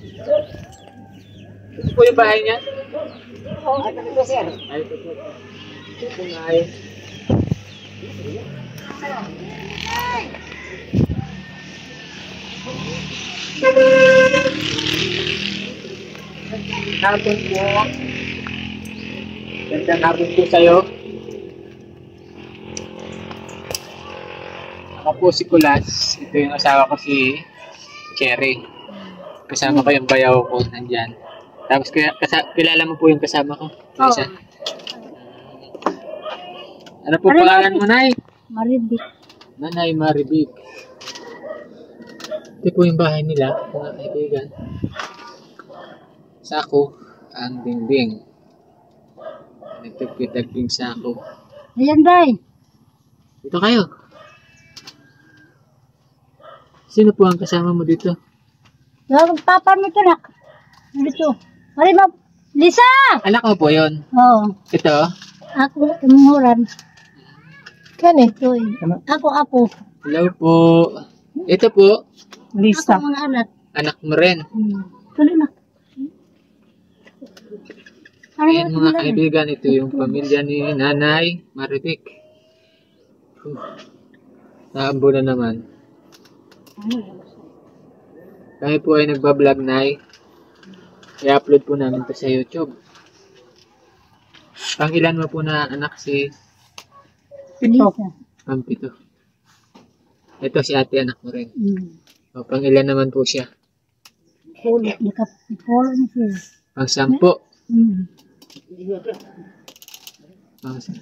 Ito po yung bahay niya? Oo, ito po, sir. Ay, ito po. Ito po nga ay. Hapon po. Gandang hapon po sa'yo. Ako po si Kulas. Ito yung asawa ko si Cherry. Kasama ko yung bayaw ko nandyan. Tapos kilala mo po yung kasama ko? Oo. Isa. Ano po pangalan mo, Nay? Maribik. Nanay Maribig. Ito po yung bahay nila, mga kaibigan. Sako, ang dingding. Nagtagpitagping sako. Ayan, Day. Dito kayo. Sino po ang kasama mo dito? Yung papa mo ito, nak. Dito. Maribik. Lisa! Anak mo po yun. Oo. Ito. Ako, tumuran. Kani? Ito eh. Ako. Hello po. Ito po. Lisa. Ako mga anak. Anak mo rin. Tuloy na. Ayan mga kaibigan, ito yung pamilya ni Nanay Maribig. Naambo na naman. Kami po ay nagbablog, Nay. I-upload po namin ito sa YouTube. Pang ilan mo po na anak si Lisa. Pito? Ito si ate, anak mo rin. O, pang ilan naman po siya? Pulo. Pulo na siya. Pang 10.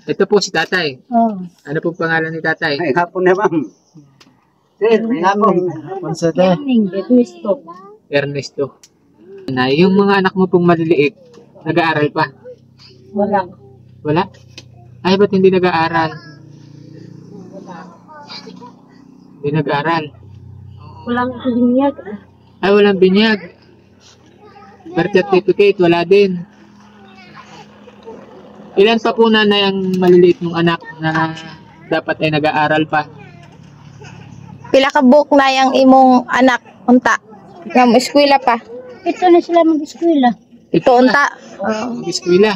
Ito po si tatay. Oo. Ano po pangalan ni tatay? May hapon na, ma'am. Sir, may hapon. Ernesto. Nay, yung mga anak mo pong maliliit, nag-aaral pa? Wala. Wala? Ay, ba't hindi nag-aaral? Hindi nag-aaral. Walang kalinyag. Ay, walang binyag. Birth certificate, wala din. Ilan pa po nanay ang maliliit mong anak na dapat ay nag-aaral pa? Pila ka book na yung imong anak unta. Nga eskwela pa. Ito na sila mag-eskwela. Ito unta. Mag-eskwela.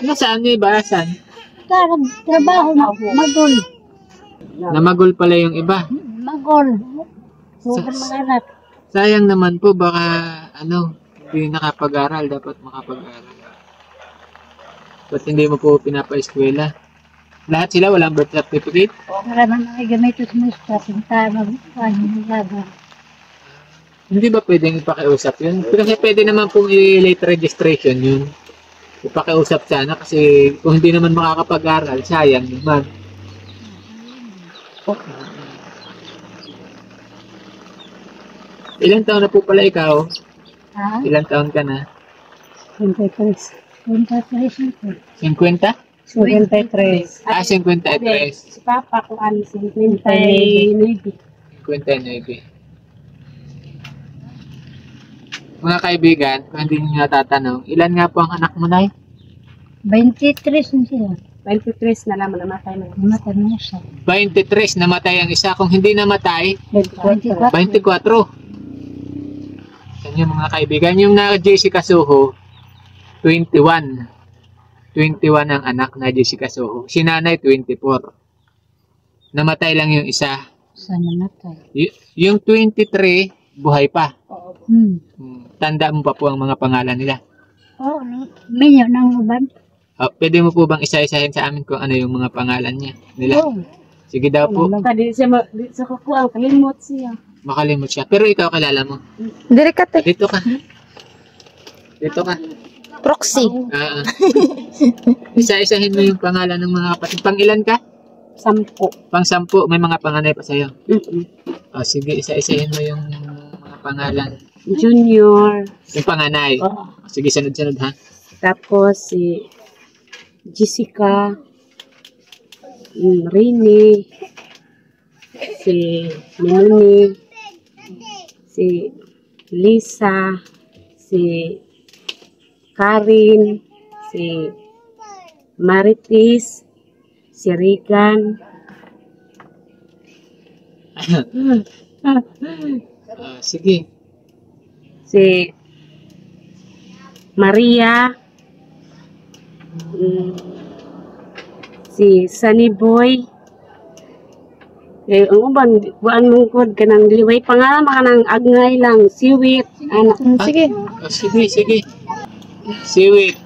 Nasaan niyo ba? Saan? Trabaho na. Magol. Namagol pala yung iba. Magol. Sobrang mga anak. Sayang naman po, baka hindi nakapag-aral. Dapat makapag-aral. Ba't hindi mo po pinapa-eskwela? Lahat sila walang birth certificate? Para naman ay gamito sa musta. Sinta mag-laban. Hindi ba pwedeng ipakiusap yun? Kasi pwede naman pong i-late registration yun. Ipakiusap sana kasi kung hindi naman makakapag-aral, sayang naman. Ilang taon na po pala ikaw? Ha? Ilang taon ka na? 23. 23. 50? 23. 53. Si Papa ko ano, 59. 59. Mga kaibigan, kung hindi niyo natatanong, ilan nga po ang anak mo, Nay? 23 na sila. 23 na lang namatay na. Namatay na siya. 23 namatay ang isa. Kung hindi namatay, 24. 24. Yan yung mga kaibigan. Yung na Jessica Soho, 21. 21 ang anak na Jessica Soho. Si nanay, 24. Namatay lang yung isa. Saan namatay? Yung 23, buhay pa. Tanda mo pa po ang mga pangalan nila. Oo, minyo ng uban. Pwede mo po bang isa-isahin sa amin kung ano yung mga pangalan nila? Oo. Sige daw po. Di sa kukuang, kalimot siya. Makalimot siya. Pero ikaw kilala mo. Diri ka te. Dito ka. Dito ka. Proxy. Isa-isahin mo yung pangalan ng mga kapatid. Pang ilan ka? 10. Pang 10. May mga panganay pa sa'yo. Sige, isa-isahin mo yung mga pangalan. Junior. Yung panganay. Sige, sunod-sunod ha. Tapos si Jessica, Rini, si Minuni, si Lisa, si Karin, si Maritis, si Regan. Sige. Si Maria, si Sunny Boy. Ang uban, buwan mong kod ka ng liway pangalan, maka ng agngay lang, siwit, anak, Sige. Oh, sige, sige. Siwit.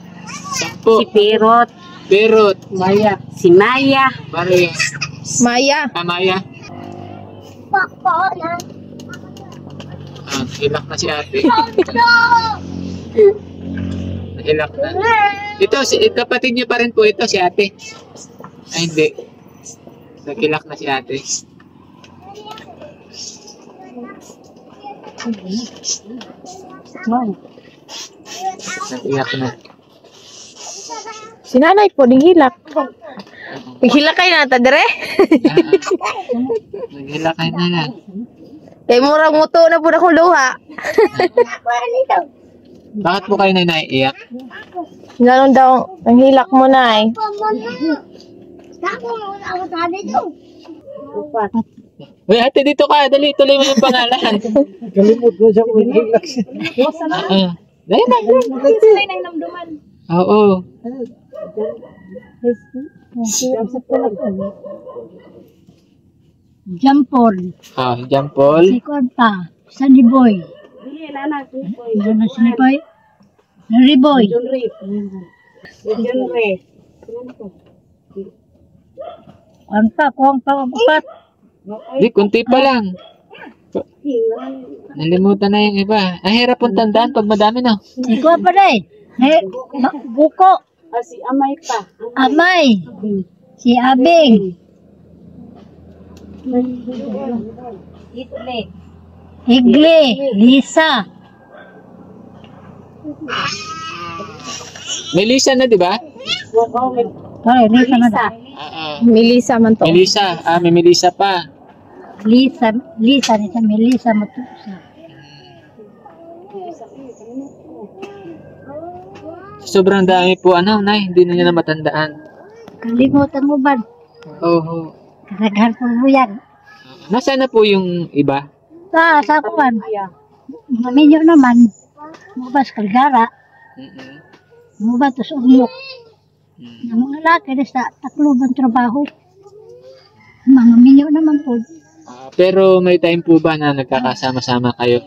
Sampo. si Perot, Perot. Maya, si Maya, Maria. Maya. Maya. Hilak na si ate. Hilak na. Ito, kapatid niyo pa rin po ito, si ate. Ay, hindi. Nagilak na si ate. Nag-iyak na. Si nanay po, hilak. Hilak kayo na, tadere. Nag-hilak kayo na lang. Kay murang muto na po na kong luha. Bakit po kayo na naiiyak? Ganun daw, ang hilak mo na eh. Uy, ate, dito ka. Dali, tuloy mo yung pangalan. Kalimut ko siya kung relax. Dali na. Oo. Jampol, Jampol. si Korta, Sunny Boy. Ano Sunny Boy? Sunny Boy. Kuwang pa, upat. Di, kunti pa lang. Nalimutan na yung iba. Ang hirap pong tandaan pag madami, no? Ikaw pa rin. Buko. Si Amay pa. Amay. Si Abing. Igle. Lisa. Melissa na, di ba? Ay, Lisa na da. Melissa man to. Melissa. May Melissa pa. Lisa ni sa Melissa Matusa. Sobrang dami po, Nay. Hindi na niya na matandaan. Kalimutan mo ba? Oo. Karaghan po mo yan. Nasaan na po yung iba? Sa kuwan. Mga minyo naman. Mubas kalgara. Mubas tos umok. Ng mga laki na sa taklubang trabaho. Mga minyo naman po. Pero may time po ba na nagkakasama-sama kayo?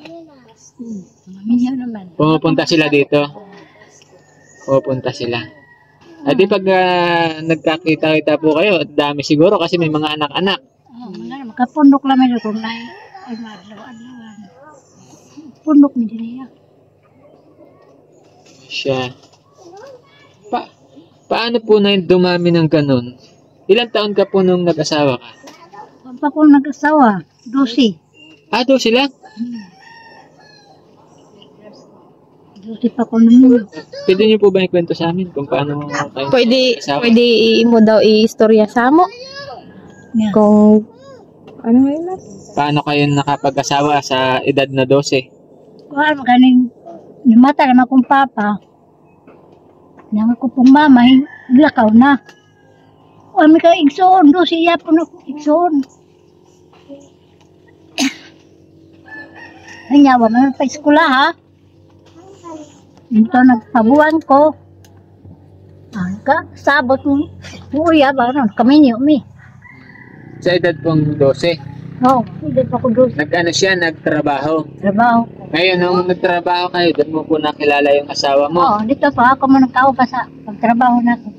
Mga minyo naman. Pumupunta sila dito? Pupunta sila. At di pag nagkakita-kita po kayo, dami siguro kasi may mga anak-anak. Makapundok lang medyo kung na ay madlaw-adlawan. Pundok medyo niya. Siya. Paano po na dumami ng ganun? Ilang taon ka po nung nag-asawa ka? Kung pa kung nag-asawa, 12. Doon sila? 12 pa ko naman. Pwede niyo po ba ikwento sa amin kung paano kayo Pwede nag-asawa? mo daw i-istorya sa mo. Yeah. Kung ano nga yun? Paano kayo nakapag-asawa sa edad na 12? Kung ano kaning namata naman kong papa, naman ko pong mama, lakaw na. Kung ka igsoon, do siya po na igsoon. Nanyawa man pa eskula ha. Ito nagpabuan ko. Sabot mo. Uya ba ron? Kami niyo mi. Sa edad pong 12, Hindi pa ko doon. nag-ano siya, nagtrabaho. Trabaho. Ngayon, nung nagtrabaho kayo, doon mo po nakilala yung asawa mo. Dito pa ako mo nagkao pa sa pagtrabaho na ko.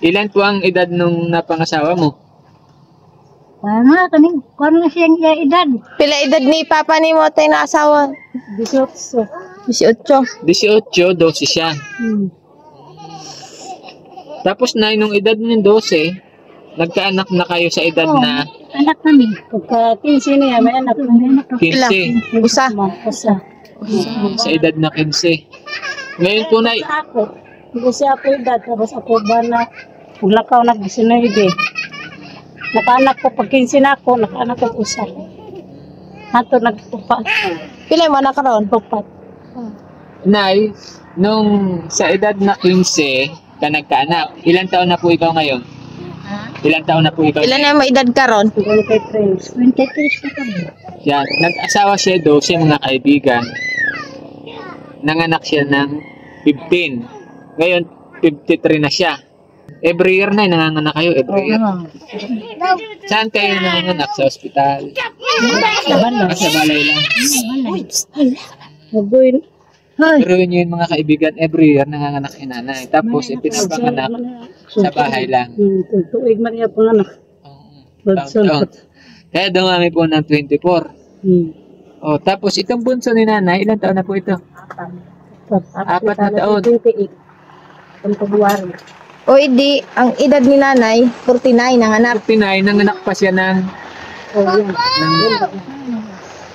Ilan po ang edad nung napangasawa mo? Kung ano siyang edad. Pila edad ni papa ni mo tayo na asawa? 18. 18. 18, 12 siya. Tapos na, nung edad ng 12, nagkaanak na kayo sa edad na Anak namin. Pagka 15 niya, may anak. 15. Isa. Sa edad na 15. Ngayon po na, Ako. Kasi ako edad. Tapos ako ba na paglakaw na 19. Nakaanak ko. Pag 15 na ako, nakaanak ko usa. Hato nagtupat. Pila mo na karon? Tupat. Nay, nung sa edad na 15 ka nagkaanak, ilang taon na po ikaw ngayon? Ilang taon na po ikaw? Ilan na mo edad karon? 23 pa kami. Yan, nag-asawa siya 12 mga kaibigan. nanganak siya ng 15. Ngayon, 53 na siya. Every year na, nanganganak kayo, every year. Saan kayo nanganganak? Sa ospital? Sa balay lang. Magoy. Pero yun yung mga kaibigan, every year nanganganak si nanay. Tapos, ipinapanganak sa bahay lang. Tuig man niya po anak. Taon-taon. Kaya dumami po ng 24. Oh, tapos itong bunso ni nanay, ilang taon na po ito? 4 na taon. 28. Ang February. O hindi, ang edad ni nanay, 49 ang anak. 49, nanganak pa siya ng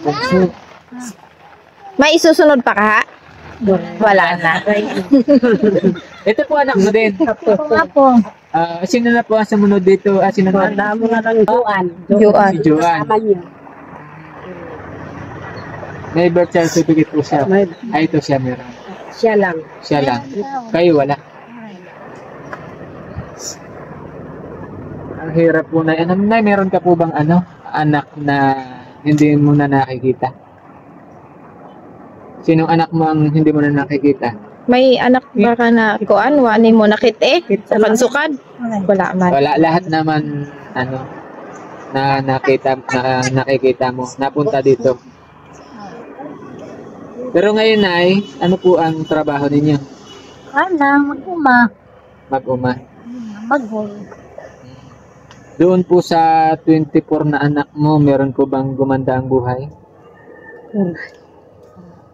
bunso. May isusunod pa ka, ha? Wala na. Ito po anak mo din. Apo. Sino na po ang sumunod dito? Sino na? Tanda mo na lang Juan. Juan. Si Joan. Sama niya. May birth certificate po siya. May- Ay, ito siya meron. Siya lang. Siya lang. Kayo wala. Ang hirap po na. Ano na, meron ka po bang anak na hindi mo na nakikita? Sinong anak mo ang hindi mo na nakikita? May anak ba ka na kuan? Wani mo nakit sa pansukad? Wala man. Wala, lahat naman na nakikita mo, napunta dito. Pero ngayon ay, ano po ang trabaho ninyo? Mag-uma. Mag-uma. Mag-hol. Doon po sa 24 na anak mo, meron po bang gumanda ang buhay?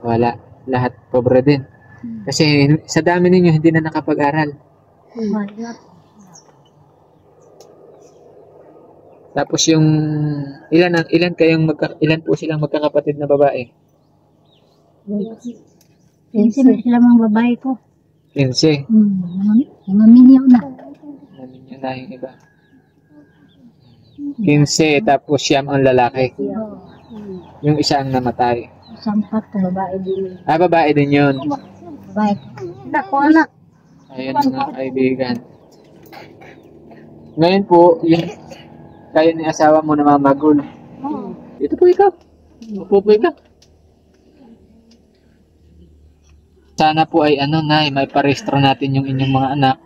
Wala. Lahat pobre din. Kasi sa dami ninyo, hindi na nakapag-aral. Tapos yung ilan po silang magkakapatid na babae? Pinsin na sila mga babae ko. 15. Mga minyaw na. Namin yun na yung iba. 15, tapos siyam ang lalaki. Yung isa ang namatay. Sampat na babae din. Babae din yun. Babae. Ako anak. Ayun mga kaibigan. Ngayon po, yung kayo ni asawa mo na mamagul. Ito po ikaw. Upo po ikaw. Sana po ay may parehistro natin yung inyong mga anak.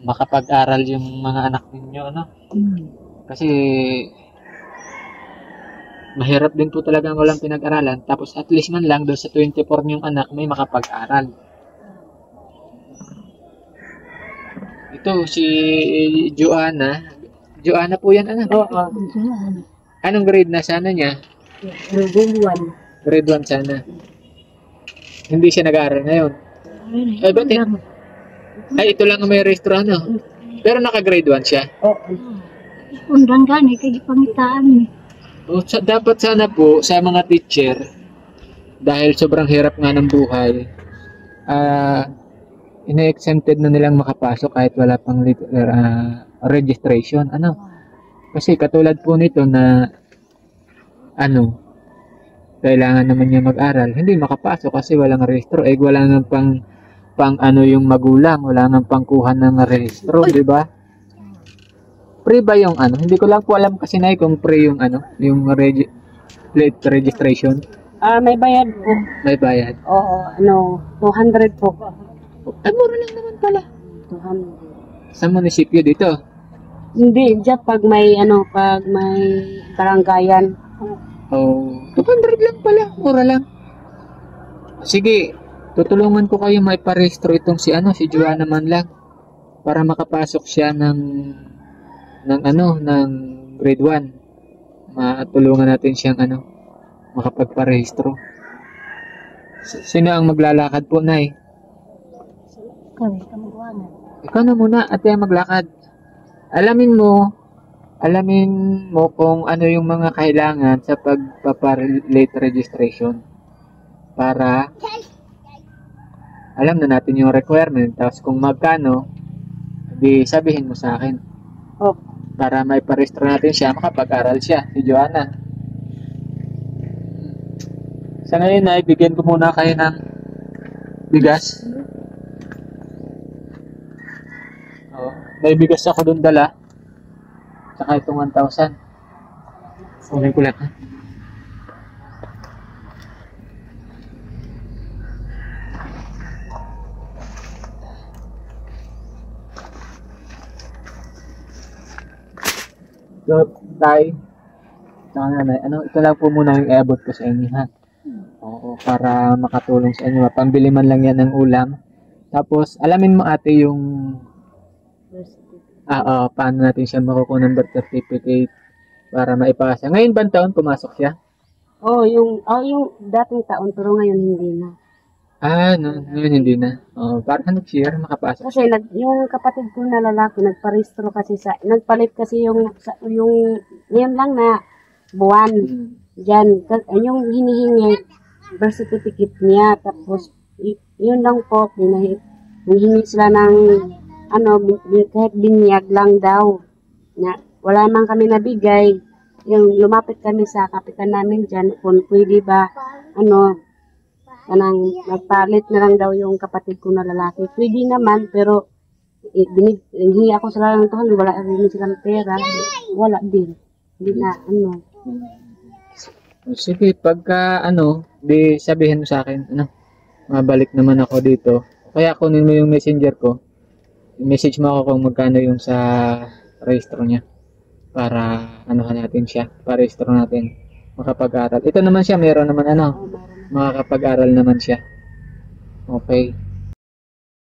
Makapag-aral yung mga anak ninyo, Kasi mahirap din po talaga walang pinag-aralan. Tapos at least man lang doon sa 24 yung anak may makapag-aral. Ito si Joanna. Joanna po yan, anak. Oo. Anong grade na sana niya? Juan. Grade 1 sana. Hindi siya nag-aaral ngayon. Ay, ba't Ay, ito lang ang may rehistro, Pero naka-grade 1 siya. Oo. Undan gani, kaya pangitaan ni. Dapat sana po sa mga teacher, dahil sobrang hirap nga ng buhay, ina-exempted na nilang makapasok kahit wala pang registration. Kasi katulad po nito na kailangan naman niya mag-aral, hindi makapasok kasi walang rehistro. Wala nang pang yung magulang, wala nang pangkuhan ng rehistro, di ba? Free ba yung Hindi ko lang po alam kasi kung free yung yung late registration. May bayad po. May bayad. Oo, 200 po. Mura lang naman pala. 200. Sa munisipyo dito. Hindi, dyan pag may baranggayan. Oh, 200 lang pala. Mura lang. Sige, tutulungan ko kayo may parehistro itong si Joanna man lang para makapasok siya ng grade 1. Matulungan natin siyang makapagparehistro. Sino ang maglalakad po, Nay? Kami, kamagawanan. Ikaw na muna, ate ang maglakad. Alamin mo kung ano yung mga kailangan sa pagpapa-late registration para alam na natin yung requirement. Tapos kung magkano, di sabihin mo sa akin. Oh. Para may parehistro natin siya, makapag-aral siya, si Joanna. Sa ngayon ay bigyan ko muna kayo ng bigas. May bigas ako doon dala. Saka itong 1,000. Kunin ko lang, So, tay, saka nanay, ito lang po muna yung iabot ko sa inyo, ha? Oo, para makatulong sa inyo. Pambili man lang yan ng ulam. Tapos, alamin mo ate yung paano natin siya makukuha ng birth certificate para maipasa. Ngayon ba taon pumasok siya? yung dating taon, pero ngayon hindi na. Ngayon hindi na. Para next year makapasok. Kasi yung kapatid ko na lalaki, nagparehistro kasi nagpalit kasi yung ngayon lang na buwan. Diyan, yung hinihingi, birth certificate niya, tapos, yun lang po, hinihingi sila ng, kahit binyag lang daw, na wala man kami nabigay, yung lumapit kami sa kapitan namin dyan, kung pwede ba, kanang nagpalit na lang daw yung kapatid ko na lalaki. Pwede naman, pero hingi ako sila ng tuhon, wala rin silang pera, wala din. Hindi na, Sige, pagka di sabihin mo sa akin, mabalik naman ako dito. Kaya kunin mo yung messenger ko. Message mo ako kung magkano yung sa registro niya. Para natin siya, para registro natin. Makapag-aral. Ito naman siya, meron naman makakapag-aral naman siya. Okay.